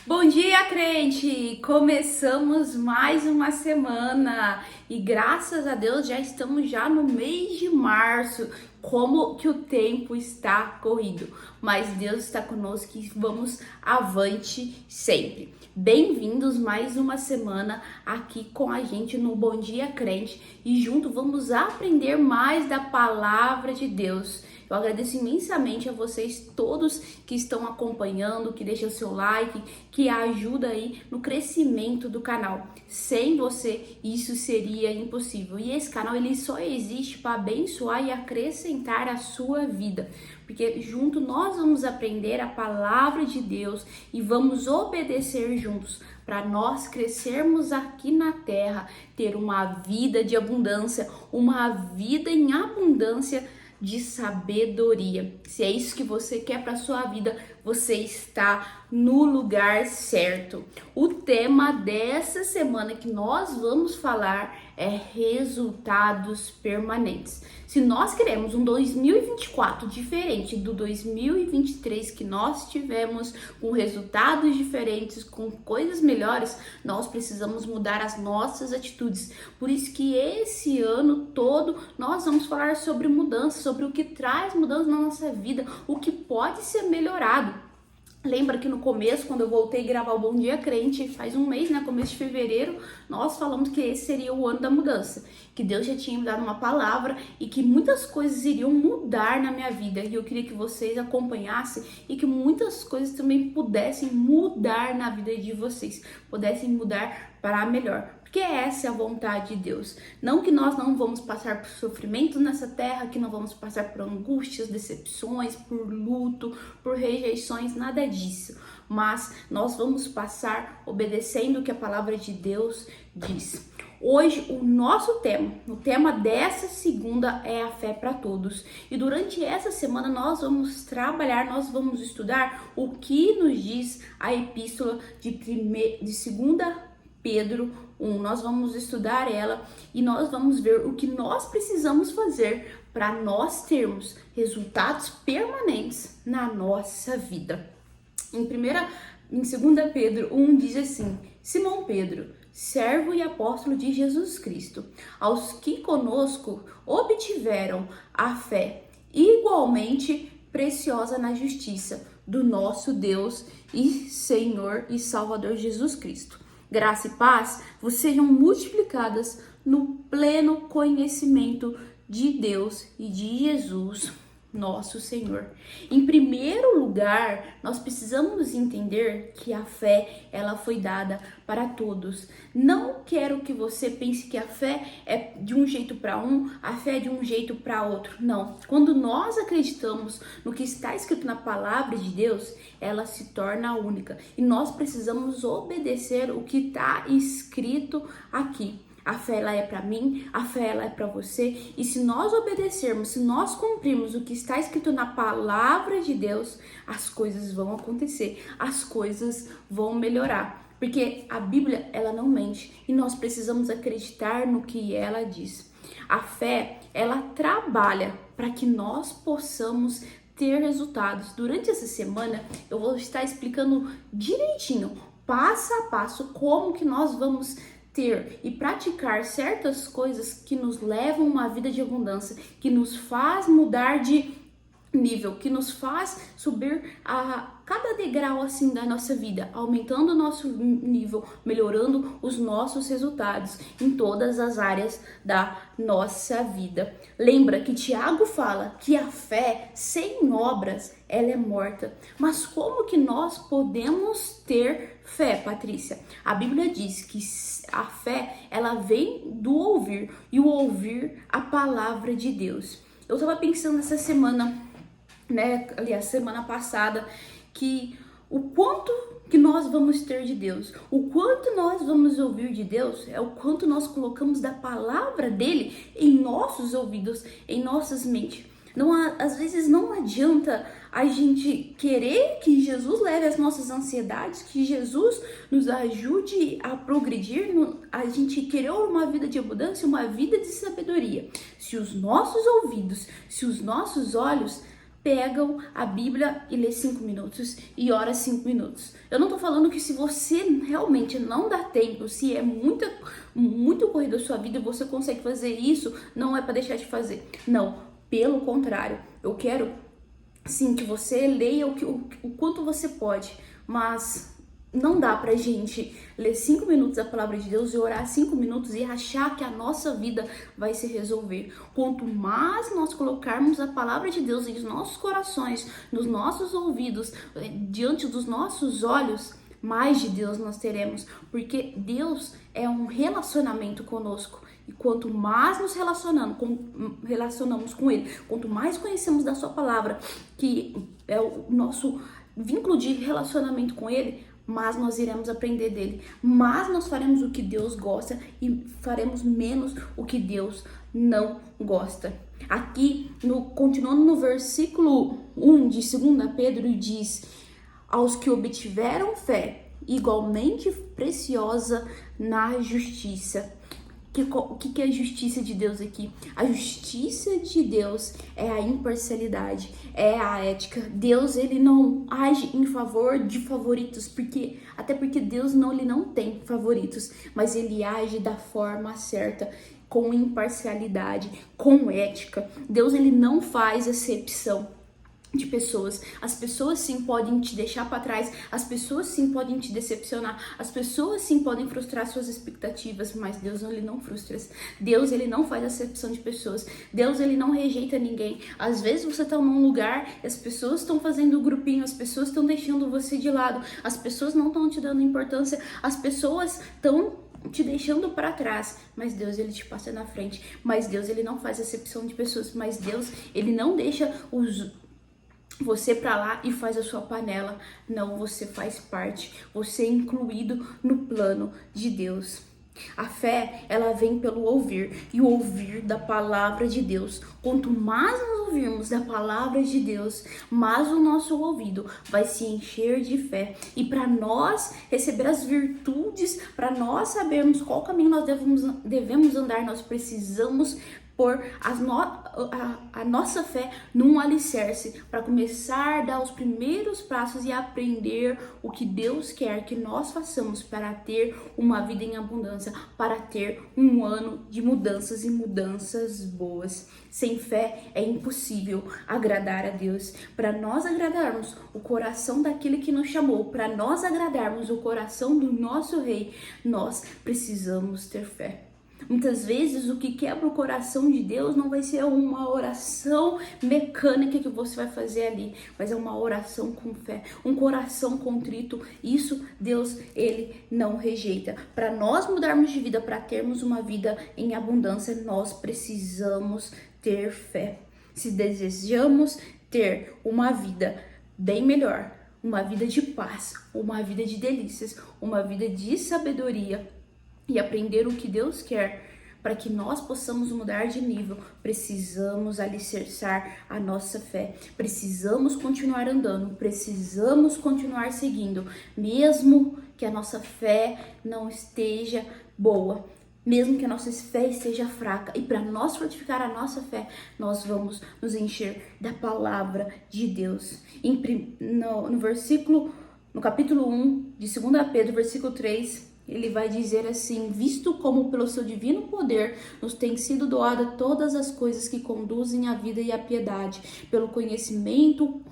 Bom dia, crente! Começamos mais uma semana e graças a Deus já estamos no mês de março. Como que o tempo está corrido, mas Deus está conosco e vamos avante sempre. Bem-vindos mais uma semana aqui com a gente no Bom Dia Crente e junto vamos aprender mais da palavra de Deus. Eu agradeço imensamente a vocês todos que estão acompanhando, que deixam o seu like, que ajuda aí no crescimento do canal. Sem você, isso seria impossível. E esse canal, ele só existe para abençoar e acrescentar a sua vida. Porque junto nós vamos aprender a palavra de Deus e vamos obedecer juntos para nós crescermos aqui na terra, ter uma vida de abundância, uma vida em abundância de sabedoria. Se é isso que você quer para sua vida, você está no lugar certo. O tema dessa semana que nós vamos falar é resultados permanentes. Se nós queremos um 2024 diferente do 2023 que nós tivemos, com resultados diferentes, com coisas melhores, nós precisamos mudar as nossas atitudes. Por isso que esse ano todo nós vamos falar sobre mudança, sobre o que traz mudança na nossa vida, o que pode ser melhorado. Lembra que no começo, quando eu voltei a gravar o Bom Dia Crente, faz um mês, começo de fevereiro, nós falamos que esse seria o ano da mudança, que Deus já tinha me dado uma palavra e que muitas coisas iriam mudar na minha vida. E eu queria que vocês acompanhassem e que muitas coisas também pudessem mudar na vida de vocês, pudessem mudar para melhor. Porque essa é a vontade de Deus. Não que nós não vamos passar por sofrimentos nessa terra, que não vamos passar por angústias, decepções, por luto, por rejeições, nada disso. Mas nós vamos passar obedecendo o que a palavra de Deus diz. Hoje o tema dessa segunda é a fé para todos. E durante essa semana nós vamos trabalhar, nós vamos estudar o que nos diz a epístola de 2 Pedro 1. Nós vamos estudar ela e nós vamos ver o que nós precisamos fazer para nós termos resultados permanentes na nossa vida. Em 2 Pedro 1 diz assim: Simão Pedro, servo e apóstolo de Jesus Cristo, aos que conosco obtiveram a fé igualmente preciosa na justiça do nosso Deus e Senhor e Salvador Jesus Cristo. Graça e paz vos sejam multiplicadas no pleno conhecimento de Deus e de Jesus, nosso Senhor. Em primeiro lugar, nós precisamos entender que a fé, ela foi dada para todos. Não quero que você pense que a fé é de um jeito para um, a fé é de um jeito para outro. Não. Quando nós acreditamos no que está escrito na palavra de Deus, ela se torna única. E nós precisamos obedecer o que está escrito aqui. A fé, ela é para mim, a fé, ela é para você. E se nós obedecermos, se nós cumprirmos o que está escrito na palavra de Deus, as coisas vão acontecer, as coisas vão melhorar. Porque a Bíblia, ela não mente e nós precisamos acreditar no que ela diz. A fé, ela trabalha para que nós possamos ter resultados. Durante essa semana, eu vou estar explicando direitinho, passo a passo, como que nós vamos ter e praticar certas coisas que nos levam a uma vida de abundância, que nos faz mudar de nível, que nos faz subir a cada degrau assim da nossa vida, aumentando o nosso nível, melhorando os nossos resultados em todas as áreas da nossa vida. Lembra que Tiago fala que a fé sem obras, ela é morta. Mas como que nós podemos ter fé, Patrícia? A Bíblia diz que a fé, ela vem do ouvir, e o ouvir a palavra de Deus. Eu estava pensando essa semana, aliás, semana passada, que o quanto que nós vamos ter de Deus, o quanto nós vamos ouvir de Deus, é o quanto nós colocamos da palavra dele em nossos ouvidos, em nossas mentes. Às vezes não adianta a gente querer que Jesus leve as nossas ansiedades, que Jesus nos ajude a progredir, a gente querer uma vida de abundância, uma vida de sabedoria. Se os nossos ouvidos, se os nossos olhos pegam a Bíblia e lê 5 minutos e ora 5 minutos. Eu não tô falando que se você realmente não dá tempo, se é muito corrido a sua vida e você consegue fazer isso, não é para deixar de fazer. Não, pelo contrário, eu quero sim que você leia o quanto você pode, mas não dá pra gente ler 5 minutos a palavra de Deus e orar 5 minutos e achar que a nossa vida vai se resolver. Quanto mais nós colocarmos a palavra de Deus nos nossos corações, nos nossos ouvidos, diante dos nossos olhos, mais de Deus nós teremos, porque Deus é um relacionamento conosco. E quanto mais nos relacionamos com Ele, quanto mais conhecemos da Sua palavra, que é o nosso vínculo de relacionamento com Ele, mais nós iremos aprender dele, mais nós faremos o que Deus gosta e faremos menos o que Deus não gosta. Aqui, continuando no versículo 1 de 2 Pedro, diz: aos que obtiveram fé igualmente preciosa na justiça. O que é a justiça de Deus aqui? A justiça de Deus é a imparcialidade, é a ética. Deus, ele não age em favor de favoritos, até porque Deus ele não tem favoritos, mas ele age da forma certa, com imparcialidade, com ética. Deus, ele não faz acepção de pessoas. As pessoas sim podem te deixar para trás, as pessoas sim podem te decepcionar, as pessoas sim podem frustrar suas expectativas, mas Deus ele não frustra. Deus ele não faz acepção de pessoas. Deus ele não rejeita ninguém. Às vezes você tá num lugar e as pessoas estão fazendo grupinho, as pessoas estão deixando você de lado, as pessoas não estão te dando importância, as pessoas estão te deixando para trás, mas Deus ele te passa na frente. Mas Deus ele não faz acepção de pessoas, mas Deus ele não deixa você pra lá e faz a sua panela. Não, você faz parte, você é incluído no plano de Deus. A fé, ela vem pelo ouvir, e o ouvir da palavra de Deus. Quanto mais nós ouvirmos da palavra de Deus, mais o nosso ouvido vai se encher de fé. E para nós receber as virtudes, para nós sabermos qual caminho nós devemos andar, nós precisamos pôr a nossa fé num alicerce para começar a dar os primeiros passos e aprender o que Deus quer que nós façamos para ter uma vida em abundância, para ter um ano de mudanças e mudanças boas. Sem fé é impossível agradar a Deus. Para nós agradarmos o coração daquele que nos chamou, para nós agradarmos o coração do nosso Rei, nós precisamos ter fé. Muitas vezes o que quebra o coração de Deus não vai ser uma oração mecânica que você vai fazer ali, mas é uma oração com fé, um coração contrito. Isso Deus, ele não rejeita. Para nós mudarmos de vida, para termos uma vida em abundância, nós precisamos ter fé. Se desejamos ter uma vida bem melhor, uma vida de paz, uma vida de delícias, uma vida de sabedoria, e aprender o que Deus quer, para que nós possamos mudar de nível, precisamos alicerçar a nossa fé, precisamos continuar andando, precisamos continuar seguindo, mesmo que a nossa fé não esteja boa, mesmo que a nossa fé esteja fraca. E para nós fortificar a nossa fé, nós vamos nos encher da palavra de Deus. No capítulo 1 de 2 Pedro, versículo 3, ele vai dizer assim: visto como pelo seu divino poder nos tem sido doada todas as coisas que conduzem à vida e à piedade, pelo conhecimento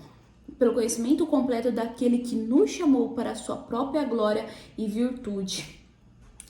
completo daquele que nos chamou para a sua própria glória e virtude.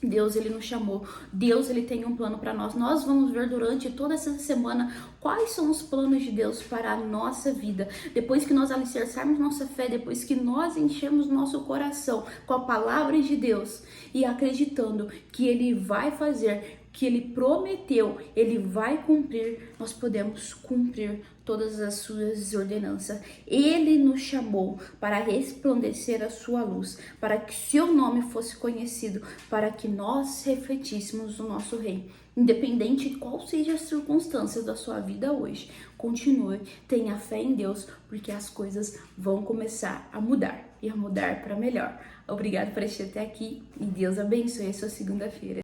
Deus, ele nos chamou. Deus, ele tem um plano para nós. Nós vamos ver durante toda essa semana quais são os planos de Deus para a nossa vida. Depois que nós alicerçarmos nossa fé, depois que nós enchermos nosso coração com a palavra de Deus e acreditando que ele vai fazer, que ele prometeu, ele vai cumprir, nós podemos cumprir todas as suas ordenanças. Ele nos chamou para resplandecer a sua luz, para que seu nome fosse conhecido, para que nós refletíssemos o nosso Rei. Independente de qual seja as circunstâncias da sua vida hoje, continue, tenha fé em Deus, porque as coisas vão começar a mudar e a mudar para melhor. Obrigado por assistir até aqui e Deus abençoe a sua segunda-feira.